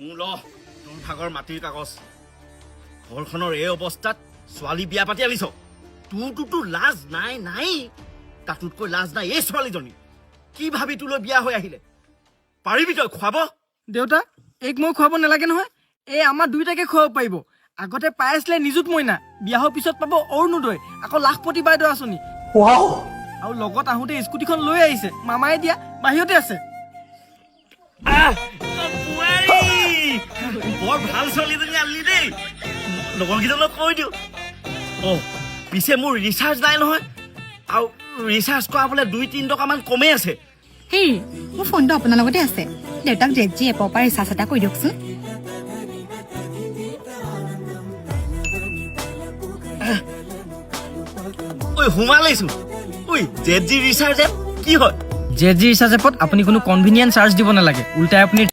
ল তোৰ ভাগৰ মাটিৰ কাগজ ঘৰখনৰ এই অৱস্থাত ছোৱালী বিয়া পাতি আনিছ তোৰটোতো লাজ নাই নাই তাতোতকৈ লাজ নাই এই ছোৱালীজনী কি ভাবি তোলৈ বিয়া হৈ আহিলে পাৰিবি তই খুৱাব দেউতা এইক মই খুৱাব নালাগে নহয় এই আমাৰ দুইটাকে খুৱাব পাৰিব আগতে পাই আছিলে নিযুত মইনা বিয়া হোৱাৰ পিছত পাব অৰুণোদয় আকৌ লাখপতি বাইদেউ আঁচনি আৰু লগত আহোঁতে স্কুটিখন লৈ আহিছে মামাই দিয়া বাহিৰতে আছে বৰ ভাল ছোৱালীজনী আনিলি দেই লগৰকেইজনক কৈ দিওঁ পিছে মোৰ ৰিচাৰ্জ নাই নহয় আৰু ৰিচাৰ্জ কৰাবলৈ 2-3 টকামান কমেই আছে হেই মোৰ ফোনটো আপোনাৰ লগতে আছে দেউতাক জেজি এপৰ পৰা ৰিচাৰ্জ এটা কৰি দিয়কচোন ঐ সোমালেইছো ঐ জেজি ৰিচাৰ্জ এপ কি হয় জেজি ৰিচাৰ্জ এপত আপুনি কোনো কনভিনিয়েন্ট চাৰ্জ দিব নালাগে উল্টাই আপুনি